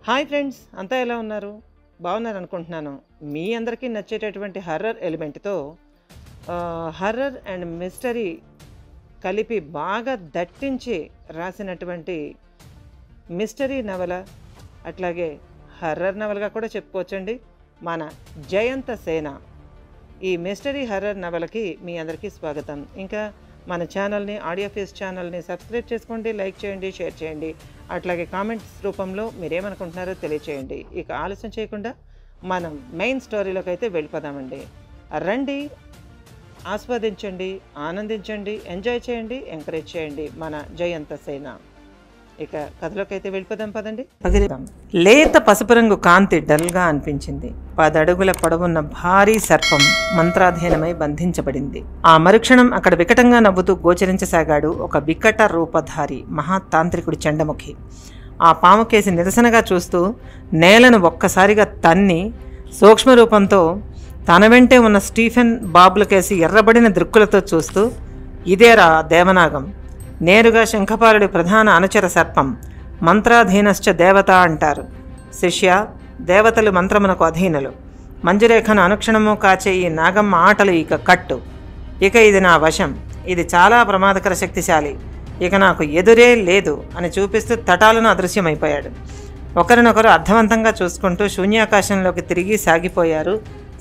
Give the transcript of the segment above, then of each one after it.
Hi friends, అంతా ఎలా ఉన్నారు? బాగున్నారు అనుకుంటున్నాను. మీ అందరికీ నచ్చేటటువంటి హర్రర్ ఎలిమెంట్తో హర్రర్ అండ్ మిస్టరీ కలిపి బాగా దట్టించి రాసినటువంటి మిస్టరీ నవల, అట్లాగే హర్రర్ నవలగా కూడా చెప్పుకోవచ్చండి, మన జయంత సేన. ఈ మిస్టరీ హర్రర్ నవలకి మీ అందరికీ స్వాగతం. ఇంకా మన ఛానల్ని, ఆడియో ఫేస్ ఛానల్ని సబ్స్క్రైబ్ చేసుకోండి, లైక్ చేయండి, షేర్ చేయండి, అట్లాగే కామెంట్స్ రూపంలో మీరేమనుకుంటున్నారో తెలియచేయండి. ఇక ఆలస్యం చేయకుండా మనం మెయిన్ స్టోరీలోకి అయితే వెళ్ళిపోదామండి. రండి, ఆస్వాదించండి, ఆనందించండి, ఎంజాయ్ చేయండి, ఎంకరేజ్ చేయండి మన జయంత సేన. ఇక కథలోకి అయితే వెళ్ళిపోదాం పదండి. లేత పసుపు రంగు కాంతి డల్గా అనిపించింది. 10 అడుగుల పొడవున్న భారీ సర్పం మంత్రాధీనమై బంధించబడింది. ఆ మరుక్షణం అక్కడ వికటంగా నవ్వుతూ గోచరించసాగాడు ఒక వికట రూపధారి మహాతాంత్రికుడి చండముఖి. ఆ పాముకేసి నిరసనగా చూస్తూ నేలను ఒక్కసారిగా తన్ని సూక్ష్మరూపంతో తన వెంటే ఉన్న స్టీఫెన్ బాబులకేసి ఎర్రబడిన దృక్కులతో చూస్తూ, ఇదేరా దేవనాగం, నేరుగా శంఖపాలుడి ప్రధాన అనుచర సర్పం, మంత్రాధీనశ్చ దేవత అంటారు. శిష్య, దేవతలు మంత్రమునకు అధీనులు. మంజురేఖను అనుక్షణము కాచే ఈ నాగమ్మ ఆటలు ఇక కట్టు. ఇక ఇది నా వశం. ఇది చాలా ప్రమాదకర శక్తిశాలి. ఇక నాకు ఎదురే లేదు అని చూపిస్తూ తటాలను అదృశ్యమైపోయాడు. ఒకరినొకరు అర్థవంతంగా చూసుకుంటూ శూన్యాకాశంలోకి తిరిగి సాగిపోయారు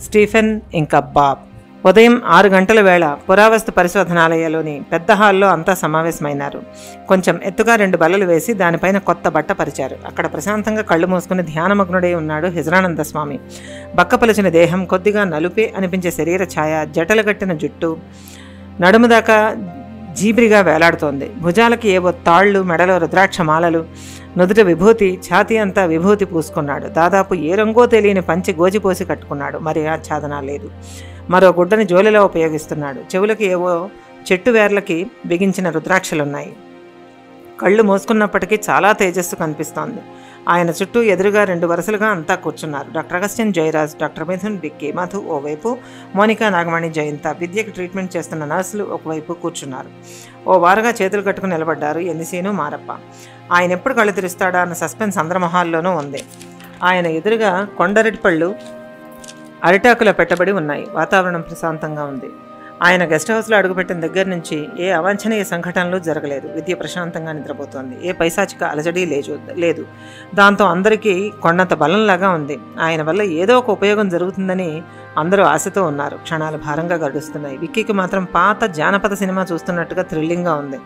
స్టీఫెన్ ఇంకా బాబ్. ఉదయం 6 గంటల వేళ పురావస్తు పరిశోధనాలయంలోని పెద్ద హాల్లో అంతా సమావేశమైనారు. కొంచెం ఎత్తుగా 2 బల్లలు వేసి దానిపైన కొత్త బట్ట పరిచారు. అక్కడ ప్రశాంతంగా కళ్ళు మూసుకుని ధ్యానమగ్నుడై ఉన్నాడు హిజ్రానంద స్వామి. బక్కపలిచిన దేహం, కొద్దిగా నలుపే అనిపించే శరీర ఛాయ, జటలుగట్టిన జుట్టు నడుము దాకా జీబ్రిగా వేలాడుతోంది. భుజాలకి ఏవో తాళ్ళు, మెడలో రుద్రాక్ష మాలలు, నుదుట విభూతి, ఛాతీ అంతా విభూతి పూసుకున్నాడు. దాదాపు ఏ రంగో తెలియని పంచి గోచిపోసి కట్టుకున్నాడు. మరి ఆచ్ఛాదన లేదు. మరో గుడ్డని జోలిలో ఉపయోగిస్తున్నాడు. చెవులకి ఏవో చెట్టు వేర్లకి బిగించిన రుద్రాక్షలున్నాయి. కళ్ళు మూసుకున్నప్పటికీ చాలా తేజస్సు కనిపిస్తోంది. ఆయన చుట్టూ ఎదురుగా 2 వరుసలుగా అంతా కూర్చున్నారు. Doctor Augustine, Jayaraj, doctor Mithun, Bikki, Madhu ఓవైపు, మోనికా, నాగమణి, జయంత, విద్యకి ట్రీట్మెంట్ చేస్తున్న నర్సులు ఒకవైపు కూర్చున్నారు. ఓ వారుగా చేతులు కట్టుకుని నిలబడ్డారు ఎన్నిసీను, మారప్ప. ఆయన ఎప్పుడు కళ్ళు తెరుస్తాడా అన్న సస్పెన్స్ అందరి మొహాల్లోనూ ఉంది. ఆయన ఎదురుగా కొండరెడ్డి పళ్ళు అరిటాకులో పెట్టబడి ఉన్నాయి. వాతావరణం ప్రశాంతంగా ఉంది. ఆయన గెస్ట్ హౌస్లో అడుగుపెట్టిన దగ్గర నుంచి ఏ అవాంఛనీయ సంఘటనలు జరగలేదు. విద్య ప్రశాంతంగా నిద్రపోతోంది. ఏ పైశాచిక అలజడి లేదు. దాంతో అందరికీ కొండంత బలంలాగా ఉంది. ఆయన వల్ల ఏదో ఒక ఉపయోగం జరుగుతుందని అందరూ ఆశతో ఉన్నారు. క్షణాలు భారంగా గడుస్తున్నాయి. విక్కీకి మాత్రం పాత జానపద సినిమా చూస్తున్నట్టుగా థ్రిల్లింగ్గా ఉంది.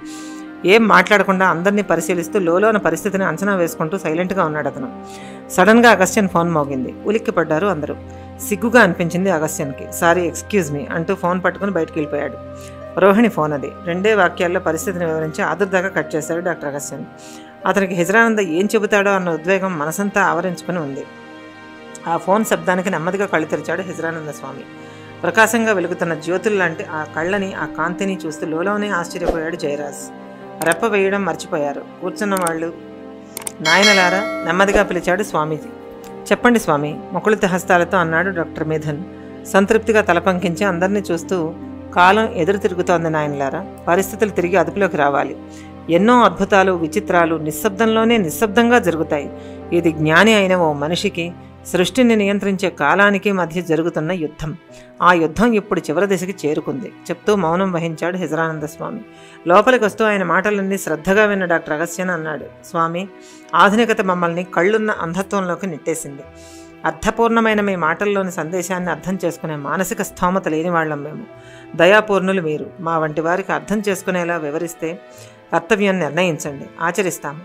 ఏం మాట్లాడకుండా అందరినీ పరిశీలిస్తూ లోలోన పరిస్థితిని అంచనా వేసుకుంటూ సైలెంట్గా ఉన్నాడు అతను. సడన్గా అగస్త్యన్ ఫోన్ మోగింది. ఉలిక్కిపడ్డారు అందరూ. సిగ్గుగా అనిపించింది అగస్త్యన్కి. సారీ, ఎక్స్క్యూజ్ మీ అంటూ ఫోన్ పట్టుకుని బయటికి వెళ్ళిపోయాడు. రోహిణి ఫోన్ అది. 2 వాక్యాల్లో పరిస్థితిని వివరించి ఆదుర్దాకా కట్ చేశాడు డాక్టర్ అగస్త్యన్. అతనికి హిజ్రానంద ఏం చెబుతాడో అన్న ఉద్వేగం మనసంతా ఆవరించుకుని ఉంది. ఆ ఫోన్ శబ్దానికి నెమ్మదిగా కళ్ళు తెరిచాడు హిజ్రానంద స్వామి. ప్రకాశంగా వెలుగుతున్న జ్యోతుల్లాంటి ఆ కళ్ళని, ఆ కాంతిని చూస్తూ లోలోనే ఆశ్చర్యపోయాడు జయరాజ్. రెప్ప వేయడం మర్చిపోయారు కూర్చున్న వాళ్ళు. నాయనలారా, నెమ్మదిగా పిలిచాడు స్వామీజీ. చెప్పండి స్వామి, ముకుళిత హస్తాలతో అన్నాడు డాక్టర్ మిథున్ సంతృప్తిగా తలపంకించి అందరినీ చూస్తూ. కాలం ఎదురు తిరుగుతోంది నాయనలారా. పరిస్థితులు తిరిగి అదుపులోకి రావాలి. ఎన్నో అద్భుతాలు, విచిత్రాలు నిశ్శబ్దంగా జరుగుతాయి. ఇది జ్ఞాని అయిన ఓ మనిషికి, సృష్టిని నియంత్రించే కాలానికి మధ్య జరుగుతున్న యుద్ధం. ఆ యుద్ధం ఇప్పుడు చివరి దశకి చేరుకుంది చెప్తూ మౌనం వహించాడు హిజ్రానంద స్వామి. లోపలికి వస్తూ ఆయన మాటలన్నీ శ్రద్ధగా విన్న డాక్టర్ అగస్త్యన్ అన్నాడు, స్వామి, ఆధునికత మమ్మల్ని కళ్ళున్న అంధత్వంలోకి నెట్టేసింది. అర్థపూర్ణమైన మీ మాటల్లోని సందేశాన్ని అర్థం చేసుకునే మానసిక స్థోమత లేని వాళ్ళం మేము. దయాపూర్ణులు మీరు. మా వంటి వారికి అర్థం చేసుకునేలా వివరిస్తే కర్తవ్యాన్ని నిర్ణయించండి, ఆచరిస్తాము.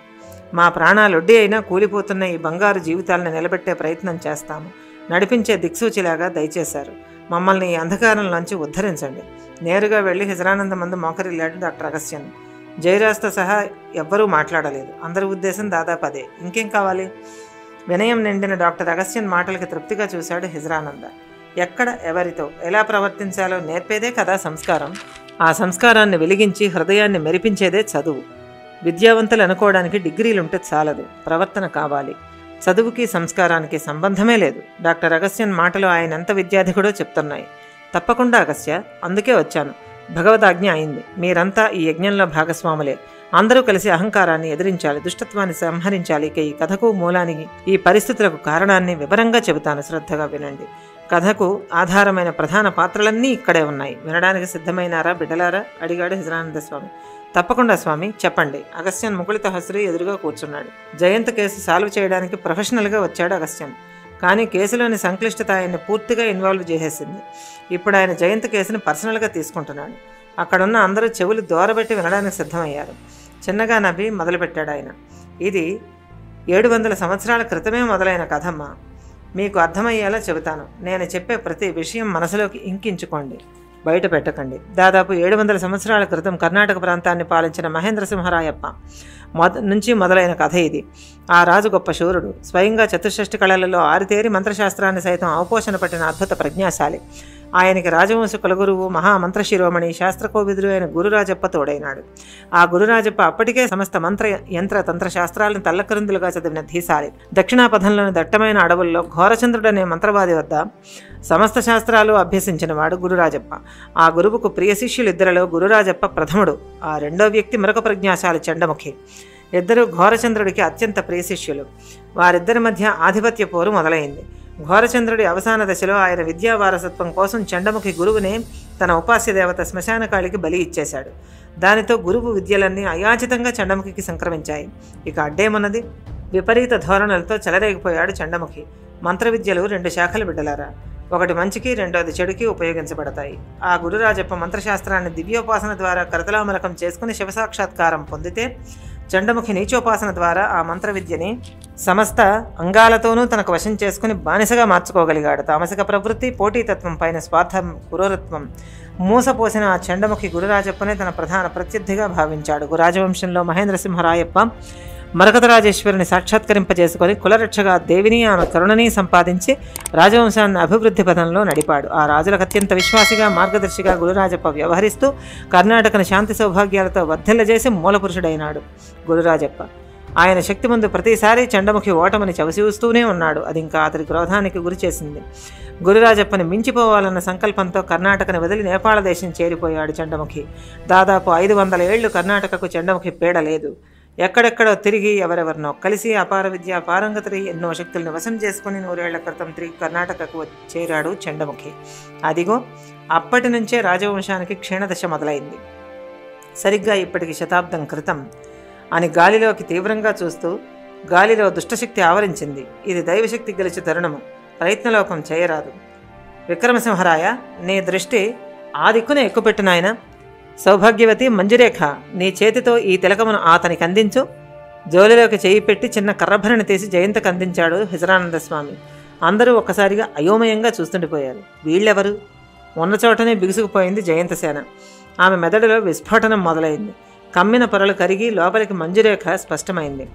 మా ప్రాణాలొడ్డి అయినా కూలిపోతున్న ఈ బంగారు జీవితాలను నిలబెట్టే ప్రయత్నం చేస్తాము. నడిపించే దిక్సూచిలాగా దయచేశారు. మమ్మల్ని ఈ అంధకారంలోంచి ఉద్ధరించండి. నేరుగా వెళ్ళి హిజ్రానంద మందు మోకరిల్లాడు డాక్టర్ అగస్త్యన్. జయరాజ్తో సహా ఎవ్వరూ మాట్లాడలేదు. అందరి ఉద్దేశం దాదాపు అదే. ఇంకేం కావాలి? వినయం నిండిన డాక్టర్ అగస్త్యన్ మాటలకి తృప్తిగా చూశాడు హిజ్రానంద. ఎక్కడ, ఎవరితో ఎలా ప్రవర్తించాలో నేర్పేదే కదా సంస్కారం. ఆ సంస్కారాన్ని వెలిగించి హృదయాన్ని మెరిపించేదే చదువు. విద్యావంతులు అనుకోవడానికి డిగ్రీలుంటే చాలదు, ప్రవర్తన కావాలి. చదువుకి సంస్కారానికి సంబంధమే లేదు. డాక్టర్ అగస్త్యన్ మాటలు ఆయన ఎంత విద్యాధికుడో చెప్తున్నాయి. తప్పకుండా అగస్త్య, అందుకే వచ్చాను. భగవదాజ్ఞ అయింది. మీరంతా ఈ యజ్ఞంలో భాగస్వాములే. అందరూ కలిసి అహంకారాన్ని ఎదిరించాలి, దుష్టత్వాన్ని సంహరించాలి. ఇక ఈ కథకు మూలానికి, ఈ పరిస్థితులకు కారణాన్ని వివరంగా చెబుతాను, శ్రద్ధగా వినండి. కథకు ఆధారమైన ప్రధాన పాత్రలన్నీ ఇక్కడే ఉన్నాయి. వినడానికి సిద్ధమైనారా బిడ్డలారా? అడిగాడు హిజరానంద స్వామి. తప్పకుండా స్వామి, చెప్పండి. అగస్త్యన్ ముకుళిత హస్రి ఎదురుగా కూర్చున్నాడు. జయంత్ కేసు సాల్వ్ చేయడానికి ప్రొఫెషనల్గా వచ్చాడు అగస్త్యన్. కానీ కేసులోని సంక్లిష్టత ఆయన్ని పూర్తిగా ఇన్వాల్వ్ చేసేసింది. ఇప్పుడు ఆయన జయంత్ కేసుని పర్సనల్గా తీసుకుంటున్నాడు. అక్కడున్న అందరూ చెవులు దూరబెట్టి వినడానికి సిద్ధమయ్యారు. చిన్నగా నవ్వి మొదలుపెట్టాడు ఆయన. ఇది 700 సంవత్సరాల క్రితమే మొదలైన కథమ్మా. మీకు అర్థమయ్యేలా చెబుతాను. నేను చెప్పే ప్రతి విషయం మనసులోకి ఇంకించుకోండి, బయట పెట్టకండి. దాదాపు 700 సంవత్సరాల క్రితం కర్ణాటక ప్రాంతాన్ని పాలించిన మహేంద్రసింహరాయప్ప నుంచి మొదలైన కథ ఇది. ఆ రాజు గొప్ప శూరుడు, స్వయంగా చతుషష్ఠి కళలలో ఆరితేరి మంత్రశాస్త్రాన్ని సైతం అవపోషణ పట్టిన అద్భుత ప్రజ్ఞాశాలి. ఆయనకి రాజవంశ కులగురువు, మహామంత్రశిరోమణి, శాస్త్రకోవిదుడు అయిన గురురాజప్ప తోడైనాడు. ఆ గురురాజప్ప అప్పటికే సమస్త మంత్ర యంత్ర తంత్ర శాస్త్రాలను తల్లకరిందులుగా చదివిన ధీశాలి. దక్షిణాపథంలోని దట్టమైన అడవుల్లో ఘోరచంద్రుడనే మంత్రవాది వద్ద సమస్త శాస్త్రాలు అభ్యసించిన వాడు గురురాజప్ప. ఆ గురువుకు ప్రియ శిష్యులిద్దరిలో గురురాజప్ప ప్రథముడు. ఆ రెండో వ్యక్తి మరొక ప్రజ్ఞాశాలి చండముఖి. ఇద్దరు ఘోరచంద్రుడికి అత్యంత ప్రియ శిష్యులు. వారిద్దరి మధ్య ఆధిపత్య పోరు మొదలైంది. ఘోరచంద్రుడి అవసాన దశలో ఆయన విద్యా వారసత్వం కోసం చండముఖి గురువునే తన ఉపాస్య దేవత శ్మశానకాళికి బలి ఇచ్చేశాడు. దానితో గురువు విద్యలన్నీ అయాచితంగా చండముఖికి సంక్రమించాయి. ఇక అడ్డేమన్నది? విపరీత ధోరణులతో చెలరేగిపోయాడు చండముఖి. మంత్ర విద్యలు 2 శాఖలు బిడ్డలారా. ఒకటి మంచికి, రెండోది చెడుకి ఉపయోగించబడతాయి. ఆ గురురాజప్ప మంత్రశాస్త్రాన్ని దివ్యోపాసన ద్వారా కరతలామలకం చేసుకుని శివసాక్షాత్కారం పొందితే, చండముఖి నీచోపాసన ద్వారా ఆ మంత్ర విద్యని సమస్త అంగాలతోనూ తనకు వశం చేసుకుని బానిసగా మార్చుకోగలిగాడు. తామసిక ప్రవృత్తి, పోటీతత్వం, పైన స్వార్థం, క్రూరత్వం మూసపోసిన ఆ చండముఖి గురురాజప్పనే తన ప్రధాన ప్రత్యర్థిగా భావించాడు. రాజవంశంలో మహేంద్రసింహరాయప్ప మరకతరాజేశ్వరిని సాక్షాత్కరింపజేసుకొని కులరక్షగా దేవిని, ఆమె కరుణని సంపాదించి రాజవంశాన్ని అభివృద్ధి పథంలో నడిపాడు. ఆ రాజులకు అత్యంత విశ్వాసిగా, మార్గదర్శిగా గురురాజప్ప వ్యవహరిస్తూ కర్ణాటకను శాంతి సౌభాగ్యాలతో వర్ధిల్లజేసి మూలపురుషుడైనాడు గురురాజప్ప. ఆయన శక్తి ముందు ప్రతిసారి చండముఖి ఓటమిని చవిచూస్తూనే ఉన్నాడు. అది ఇంకా అతడి క్రోధానికి గురి చేసింది. గురురాజప్పని మించిపోవాలన్న సంకల్పంతో కర్ణాటకని వదిలి నేపాళ దేశం చేరిపోయాడు చండముఖి. దాదాపు 500 ఏళ్లు కర్ణాటకకు చండముఖి పీడ లేదు. ఎక్కడెక్కడో తిరిగి ఎవరెవరినో కలిసి అపార విద్య పారంగతి ఎన్నో శక్తులను వశం చేసుకుని 100 ఏళ్ల క్రితం తిరిగి కర్ణాటకకు చేరాడు చండముఖి. అదిగో అప్పటి నుంచే రాజవంశానికి క్షీణదశ మొదలైంది. సరిగ్గా ఇప్పటికి శతాబ్దం క్రితం అని గాలిలోకి తీవ్రంగా చూస్తూ, గాలిలో దుష్టశక్తి ఆవరించింది. ఇది దైవశక్తి గెలిచి తరుణము, ప్రయత్నలోకం చేయరాదు. విక్రమసింహరాయ, నీ దృష్టి ఆ దిక్కున ఎక్కుపెట్టు నాయన. సౌభాగ్యవతి మంజురేఖ, నీ చేతితో ఈ తిలకమును అతనికి అందించు. జోలిలోకి చేయి పెట్టి చిన్న కర్రభరణి తీసి జయంతకు అందించాడు హిజరానంద స్వామి. అందరూ ఒక్కసారిగా అయోమయంగా చూస్తుండిపోయారు. వీళ్ళెవరు? ఉన్న చోటనే బిగుసుకుపోయింది జయంతసేన. ఆమె మెదడులో విస్ఫోటనం మొదలైంది. కమ్మిన పొరలు కరిగి లోపలికి మంజురేఖ స్పష్టమైంది.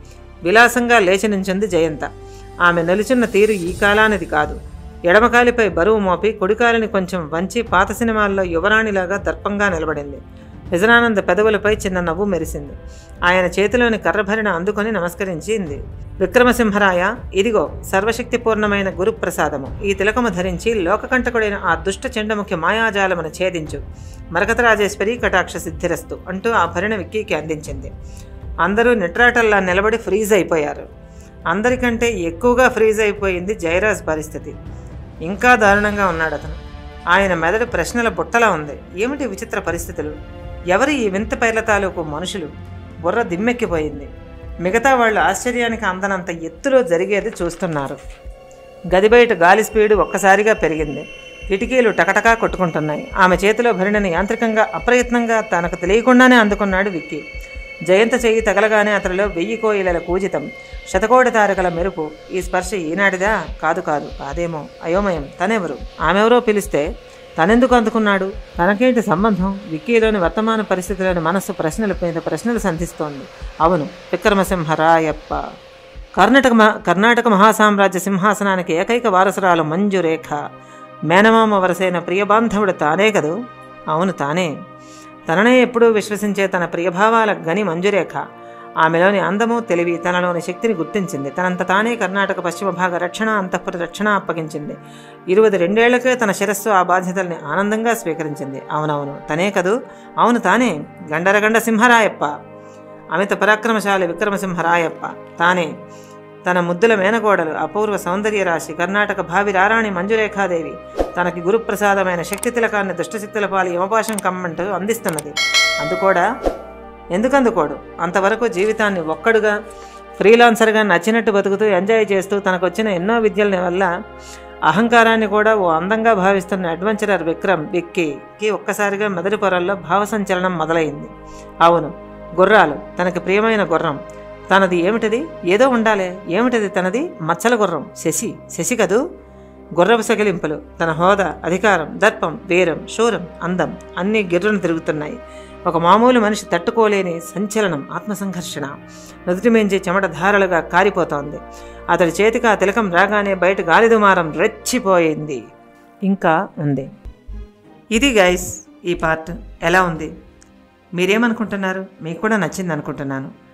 విలాసంగా లేచి నించుంది జయంత. ఆమె నిలుచున్న తీరు ఈ కాలానిది కాదు. ఎడమకాలిపై బరువు మోపి కుడికాలిని కొంచెం వంచి పాత సినిమాల్లో యువరాణిలాగా దర్పంగా నిలబడింది. హిజరానంద పెదవులపై చిన్న నవ్వు మెరిసింది. ఆయన చేతిలోని కర్రభరిణ అందుకొని నమస్కరించింది. విక్రమసింహరాయ, ఇదిగో సర్వశక్తిపూర్ణమైన గురుప్రసాదము. ఈ తిలకము ధరించి లోకకంటకుడైన ఆ దుష్ట చండముఖి మాయాజాలమును ఛేదించు. మరకతరాజేశ్వరి కటాక్ష సిద్ధిరస్తు అంటూ ఆ భరిణ విక్కీకి అందించింది. అందరూ నిట్రాటల్లా నిలబడి ఫ్రీజ్ అయిపోయారు. అందరికంటే ఎక్కువగా ఫ్రీజ్ అయిపోయింది జయరాజ్ పరిస్థితి. ఇంకా దారుణంగా ఉన్నాడు అతను. ఆయన మెదడు ప్రశ్నల బుట్టలా ఉంది. ఏమిటి విచిత్ర పరిస్థితులు? ఎవరు ఈ వింత పైర్ల తాలూకు మనుషులు? బుర్ర దిమ్మెక్కిపోయింది. మిగతా వాళ్ళు ఆశ్చర్యానికి అందనంత ఎత్తులో జరిగేది చూస్తున్నారు. గది బయట గాలి స్పీడు ఒక్కసారిగా పెరిగింది. కిటికీలు టకటకా కొట్టుకుంటున్నాయి. ఆమె చేతిలో భరిణని యాంత్రికంగా అప్రయత్నంగా తనకు తెలియకుండానే అందుకున్నాడు విక్కీ. జయంత చెయ్యి తగలగానే అతడిలో 1000 కోయిలల కూజితం, శతకోటి తారకల మెరుపు. ఈ స్పర్శ ఈనాడిదా? కాదు కాదు, కాదేమో. అయోమయం. తనెవరు? ఆమెవరో పిలిస్తే తనెందుకు అందుకున్నాడు? తనకేంటి సంబంధం? విక్కీలోని వర్తమాన పరిస్థితిలోని మనస్సు ప్రశ్నల మీద ప్రశ్నలు సంధిస్తోంది. అవును, విక్రమసింహరాయప్ప. కర్ణాటక మహాసామ్రాజ్య సింహాసనానికి ఏకైక వారసురాలు మంజురేఖ. మేనమామ వరసైన ప్రియబాంధవుడు తానే కదూ? అవును, తానే. తననే ఎప్పుడూ విశ్వసించే తన ప్రియభావాల గని మంజురేఖ. ఆమెలోని అందము, తెలివి, తనలోని శక్తిని గుర్తించింది. తనంత తానే కర్ణాటక పశ్చిమ భాగ రక్షణ, అంతఃపుర రక్షణ అప్పగించింది. 22 ఏళ్లకే తన శిరస్సు ఆ బాధ్యతల్ని ఆనందంగా స్వీకరించింది. అవునవును, తనే కదూ? అవును, తానే. గండరగండ సింహరాయప్ప. అమిత పరాక్రమశాలి విక్రమసింహరాయప్ప తానే తన ముద్దుల మేనకోడలు అపూర్వ సౌందర్య రాశి కర్ణాటక భావి రారాణి మంజురేఖాదేవి తనకి గురుప్రసాదమైన శక్తి తిలకాన్ని దుష్టశక్తుల పాలి యమపాశం కమ్మంటూ అందిస్తున్నది. ఎందుకందుకోడు అంతవరకు జీవితాన్ని ఒక్కడుగా ఫ్రీలాన్సర్గా నచ్చినట్టు బతుకుతూ ఎంజాయ్ చేస్తూ తనకొచ్చిన ఎన్నో విద్యల వల్ల అహంకారాన్ని కూడా ఓ అందంగా భావిస్తున్న అడ్వెంచరర్ విక్కీకి ఒక్కసారిగా మెదడు పొరల్లో భావసంచలనం మొదలైంది. అవును, గుర్రాలు, తనకి ప్రియమైన గుర్రం. తనది ఏమిటది? ఏదో ఉండాలే. ఏమిటది తనది? మచ్చల గుర్రం. శశి కదూ. గుర్రపు సకిలింపులు, తన హోదా, అధికారం, దర్పం, వీరం, శూరం, అందం అన్నీ గిర్రును తిరుగుతున్నాయి. ఒక మామూలు మనిషి తట్టుకోలేని సంచలనం, ఆత్మసంఘర్షణ నుదుటిమించి చెమట ధారలుగా కారిపోతోంది. అతడి చేతికి ఆ తిలకం రాగానే బయట గాలిదుమారం రెచ్చిపోయింది. ఇంకా ఉంది. ఇది గైస్ ఈ పార్ట్. ఎలా ఉంది? మీరేమనుకుంటున్నారు? మీకు కూడా నచ్చింది అనుకుంటున్నాను.